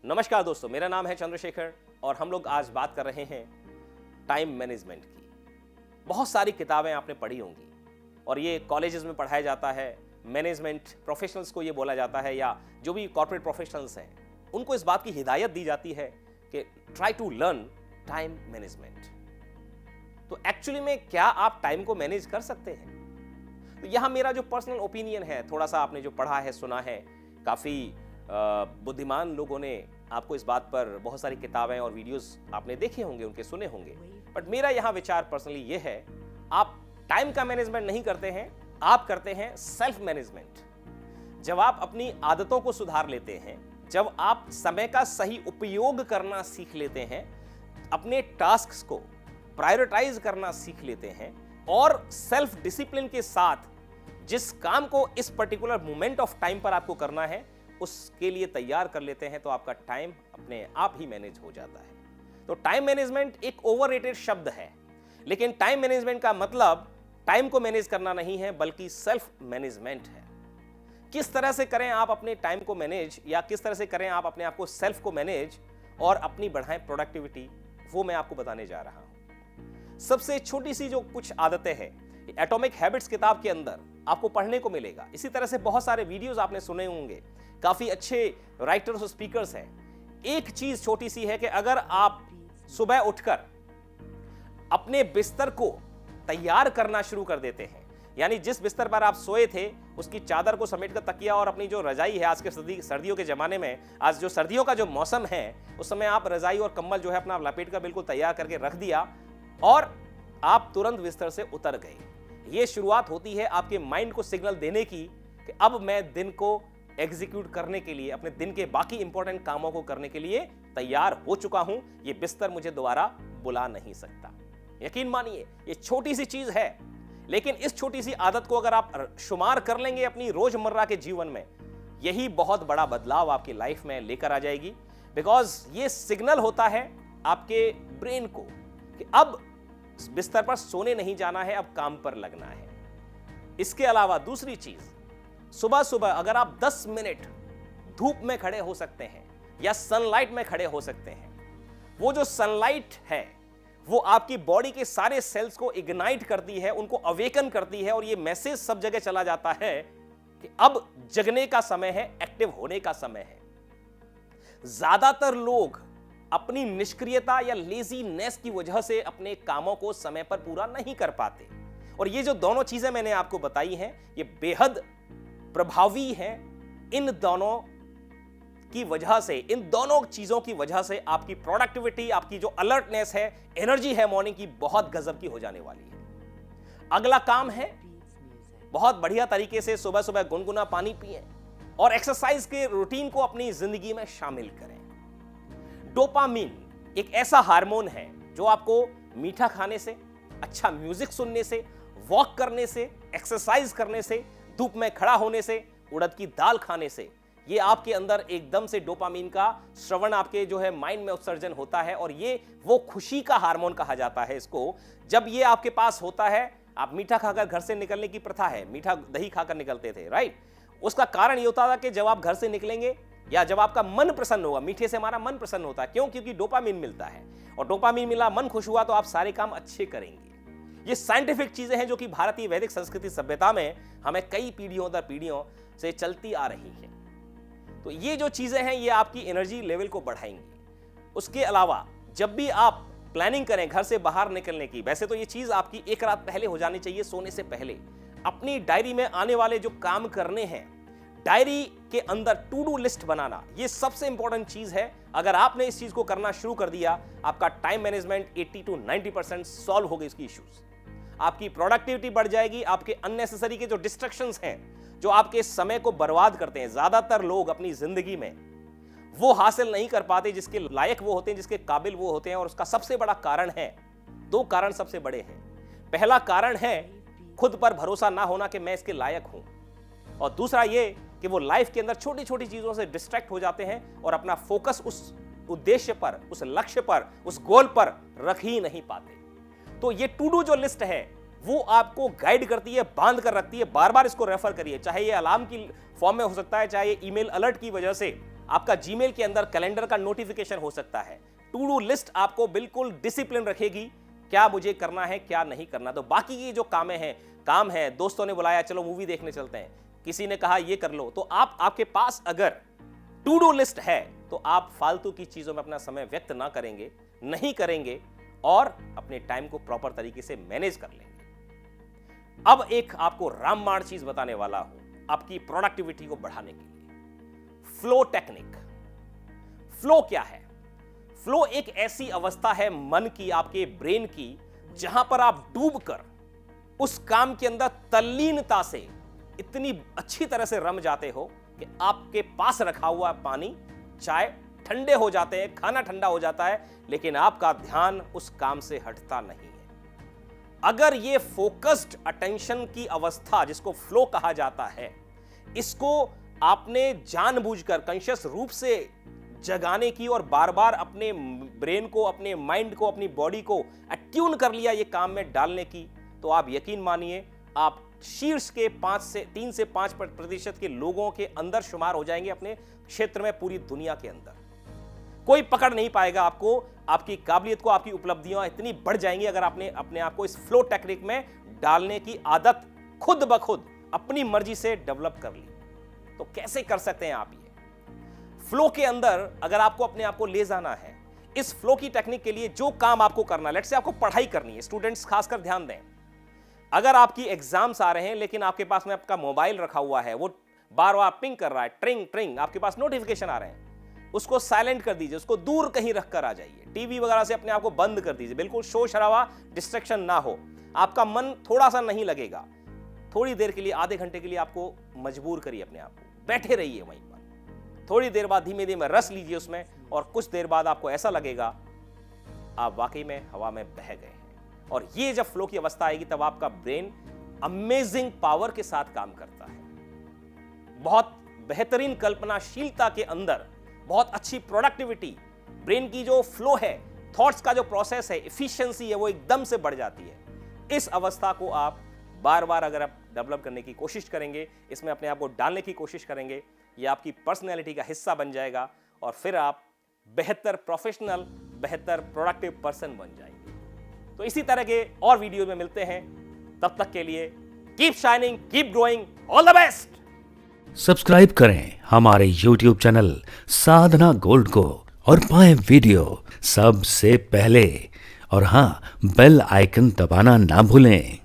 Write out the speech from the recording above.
नमस्कार दोस्तों, मेरा नाम है चंद्रशेखर और हम लोग आज बात कर रहे हैं टाइम मैनेजमेंट की। बहुत सारी किताबें आपने पढ़ी होंगी और ये कॉलेजेस में पढ़ाया जाता है। मैनेजमेंट प्रोफेशनल्स को ये बोला जाता है या जो भी कॉर्पोरेट प्रोफेशनल्स हैं उनको इस बात की हिदायत दी जाती है कि try to learn time management. तो एक्चुअली में क्या आप टाइम को मैनेज कर सकते हैं? तो यहाँ मेरा जो पर्सनल ओपिनियन है, थोड़ा सा आपने जो पढ़ा है, सुना है, काफ़ी बुद्धिमान लोगों ने आपको इस बात पर बहुत सारी किताबें और वीडियोस आपने देखे होंगे, उनके सुने होंगे, बट मेरा यहाँ विचार पर्सनली ये है, आप टाइम का मैनेजमेंट नहीं करते हैं, आप करते हैं सेल्फ मैनेजमेंट। जब आप अपनी आदतों को सुधार लेते हैं, जब आप समय का सही उपयोग करना सीख लेते हैं, अपने टास्क्स को प्रायोरिटाइज करना सीख लेते हैं और सेल्फ डिसिप्लिन के साथ जिस काम को इस पर्टिकुलर मोमेंट ऑफ टाइम पर आपको करना है उसके लिए तैयार कर लेते हैं, तो आपका टाइम अपने आप ही मैनेज हो जाता है। तो टाइम मैनेजमेंट एक ओवररेटेड शब्द है, लेकिन टाइम मैनेजमेंट का मतलब टाइम को मैनेज करना नहीं है बल्कि सेल्फ मैनेजमेंट है। किस तरह से करें आप अपने टाइम को मैनेज, या किस तरह से करें आप अपने आप को सेल्फ को मैनेज और अपनी बढ़ाएं प्रोडक्टिविटी, वो मैं आपको बताने जा रहा हूं। सबसे छोटी सी जो कुछ आदतें हैं, एटॉमिक हैबिट्स किताब के अंदर आपको पढ़ने को मिलेगा। इसी तरह से बहुत सारे वीडियोस आपने सुने होंगे, काफी अच्छे राइटर्स और स्पीकर्स हैं। एक चीज छोटी सी है कि अगर आप सुबह उठकर अपने बिस्तर को तैयार करना शुरू कर देते हैं, यानी जिस बिस्तर पर आप सोए थे उसकी चादर को समेटकर तकिया और अपनी जो रजाई है, आज के सर्दियों के जमाने में, आज जो सर्दियों का जो मौसम है उस समय आप रजाई और कंबल जो है अपना लपेट कर बिल्कुल तैयार करके रख दिया और आप तुरंत बिस्तर से उतर गए। यह शुरुआत होती है आपके माइंड को सिग्नल देने की कि अब मैं दिन को एग्जीक्यूट करने के लिए, अपने दिन के बाकी इंपॉर्टेंट कामों को करने के लिए तैयार हो चुका हूं। यह बिस्तर मुझे दोबारा बुला नहीं सकता। यकीन मानिए ये छोटी सी चीज है, लेकिन इस छोटी सी आदत को अगर आप शुमार कर लेंगे अपनी रोजमर्रा के जीवन में, यही बहुत बड़ा बदलाव आपकी लाइफ में लेकर आ जाएगी। बिकॉज ये सिग्नल होता है आपके ब्रेन को कि अब बिस्तर पर सोने नहीं जाना है, अब काम पर लगना है। इसके अलावा दूसरी चीज, सुबह सुबह अगर आप 10 मिनट धूप में खड़े हो सकते हैं या सनलाइट में खड़े हो सकते हैं, वो जो सनलाइट है वो आपकी बॉडी के सारे सेल्स को इग्नाइट करती है, उनको अवेकन करती है और ये मैसेज सब जगह चला जाता है कि अब जगने का समय है, एक्टिव होने का समय है। ज्यादातर लोग अपनी निष्क्रियता या लेजीनेस की वजह से अपने कामों को समय पर पूरा नहीं कर पाते, और ये जो दोनों चीजें मैंने आपको बताई हैं ये बेहद प्रभावी है। इन दोनों की वजह से, इन दोनों चीजों की वजह से आपकी प्रोडक्टिविटी, आपकी जो अलर्टनेस है, एनर्जी है मॉर्निंग की, बहुत गजब की हो जाने वाली है। अगला काम है, बहुत बढ़िया तरीके से सुबह सुबह गुनगुना पानी पिएं और एक्सरसाइज के रूटीन को अपनी जिंदगी में शामिल करें। डोपामिन एक ऐसा हार्मोन है जो आपको मीठा खाने से, अच्छा म्यूजिक सुनने से, वॉक करने से, एक्सरसाइज करने से, धूप में खड़ा होने से, उड़द की दाल खाने से, ये आपके अंदर एकदम से डोपामिन का श्रवण आपके जो है माइंड में उत्सर्जन होता है और ये वो खुशी का हार्मोन कहा जाता है इसको। जब ये आपके पास होता है, आप मीठा खाकर घर से निकलने की प्रथा है, मीठा दही खाकर निकलते थे, राइट? उसका कारण ये होता था कि जब आप घर से निकलेंगे या जब आपका मन प्रसन्न होगा, मीठे से हमारा मन प्रसन्न होता है। क्यों? क्योंकि डोपामिन मिलता है, और डोपामिन मिला, मन खुश हुआ, तो आप सारे काम अच्छे करेंगे। ये साइंटिफिक चीजें हैं जो कि भारतीय वैदिक संस्कृति सभ्यता में हमें कई पीढ़ियों दर पीढ़ियों से चलती आ रही है। तो ये जो चीजें हैं ये आपकी एनर्जी लेवल को बढ़ाएंगी। उसके अलावा जब भी आप प्लानिंग करें घर से बाहर निकलने की, वैसे तो ये चीज आपकी एक रात पहले हो जानी चाहिए, सोने से पहले, अपनी डायरी में आने वाले जो काम करने हैं, डायरी के अंदर टू डू लिस्ट बनाना, ये सबसे इंपॉर्टेंट चीज है। अगर आपने इस चीज को करना शुरू कर दिया, आपका टाइम मैनेजमेंट 80 to 90% सॉल्व हो गई। इसकी इश्यूज, आपकी प्रोडक्टिविटी बढ़ जाएगी। आपके अननेसेसरी के जो डिस्ट्रैक्शंस हैं जो आपके समय को बर्बाद करते हैं, ज्यादातर लोग अपनी जिंदगी में वो हासिल नहीं कर पाते जिसके लायक वो होते हैं, जिसके काबिल वो होते हैं, और उसका सबसे बड़ा कारण है, दो कारण सबसे बड़े हैं। पहला कारण है खुद पर भरोसा ना होना कि मैं इसके लायक हूं, और दूसरा ये कि वो लाइफ के अंदर छोटी छोटी चीजों से डिस्ट्रैक्ट हो जाते हैं और अपना फोकस उस उद्देश्य पर, उस लक्ष्य पर, उस गोल पर रख ही नहीं पाते। तो ये टू डू जो लिस्ट है वो आपको गाइड करती है, बांध कर रखती है। बार बार इसको रेफर करिए, चाहे ये अलार्म की फॉर्म में हो सकता है, चाहे ये ईमेल अलर्ट की वजह से आपका जीमेल के अंदर कैलेंडर का नोटिफिकेशन हो सकता है। टू डू लिस्ट आपको बिल्कुल डिसिप्लिन रखेगी, क्या मुझे करना है क्या नहीं करना। तो बाकी की जो काम है, दोस्तों ने बुलाया चलो मूवी देखने चलते हैं, किसी ने कहा ये कर लो, तो आपके पास अगर टू डू लिस्ट है तो आप फालतू की चीजों में अपना समय व्यक्त नहीं करेंगे और अपने टाइम को प्रॉपर तरीके से मैनेज कर लेंगे। अब एक आपको रामबाण चीज बताने वाला हूं आपकी प्रोडक्टिविटी को बढ़ाने के लिए, फ्लो टेक्निक। फ्लो क्या है? फ्लो एक ऐसी अवस्था है मन की, आपके ब्रेन की, जहां पर आप डूबकर उस काम के अंदर तल्लीनता से इतनी अच्छी तरह से रम जाते हो कि आपके पास रखा हुआ पानी, चाय ठंडे हो जाते हैं, खाना ठंडा हो जाता है, लेकिन आपका ध्यान उस काम से हटता नहीं है। अगर ये फोकस्ड अटेंशन की अवस्था, जिसको फ्लो कहा जाता है, इसको आपने जानबूझकर कॉन्शियस रूप से जगाने की और बार बार अपने ब्रेन को, अपने माइंड को, अपनी बॉडी को अट्यून कर लिया ये काम में डालने की, तो आप यकीन मानिए आप शीर्ष के 3 से 5% के लोगों के अंदर शुमार हो जाएंगे अपने क्षेत्र में, पूरी दुनिया के अंदर। कोई पकड़ नहीं पाएगा आपको, आपकी काबिलियत को, आपकी उपलब्धियां इतनी बढ़ जाएंगी अगर आपने अपने आप को इस फ्लो टेक्निक में डालने की आदत खुद ब खुद अपनी मर्जी से डेवलप कर ली। तो कैसे कर सकते हैं आप ये फ्लो के अंदर? अगर आपको अपने आप को ले जाना है इस फ्लो की टेक्निक के लिए, जो काम आपको करना है, लेट्स से आपको पढ़ाई करनी है, स्टूडेंट्स खासकर ध्यान दें, अगर आपकी एग्जाम्स आ रहे हैं लेकिन आपके पास में आपका मोबाइल रखा हुआ है, वो बार बार पिंग कर रहा है, ट्रिंग ट्रिंग, आपके पास नोटिफिकेशन आ रहे हैं, उसको साइलेंट कर दीजिए, उसको दूर कहीं रखकर आ जाइए, टीवी वगैरह से अपने आप को बंद कर दीजिए, बिल्कुल शोर शराबा, डिस्ट्रैक्शन ना हो, आपका मन थोड़ा सा नहीं लगेगा, थोड़ी देर के लिए, आधे घंटे के लिए आपको मजबूर करिए अपने आप को, बैठे रहिए वहीं पर, थोड़ी देर बाद धीमे धीमे रस लीजिए उसमें, और कुछ देर बाद आपको ऐसा लगेगा आप वाकई में हवा में बह गए हैं। और ये जब फ्लो की अवस्था आएगी तब आपका ब्रेन अमेजिंग पावर के साथ काम करता है, बहुत बेहतरीन कल्पनाशीलता के अंदर, बहुत अच्छी प्रोडक्टिविटी, ब्रेन की जो फ्लो है, थॉट्स का जो प्रोसेस है, एफिशिएंसी है, वो एकदम से बढ़ जाती है। इस अवस्था को आप बार बार अगर आप डेवलप करने की कोशिश करेंगे, इसमें अपने आप को डालने की कोशिश करेंगे, ये आपकी पर्सनैलिटी का हिस्सा बन जाएगा और फिर आप बेहतर प्रोफेशनल, बेहतर प्रोडक्टिव पर्सन बन जाएंगे। तो इसी तरह के और वीडियो में मिलते हैं, तब तक के लिए keep shining, keep growing, all the best. Subscribe करें हमारे YouTube चैनल साधना गोल्ड को और पाएं वीडियो सबसे पहले, और हां, बेल आइकन दबाना ना भूलें।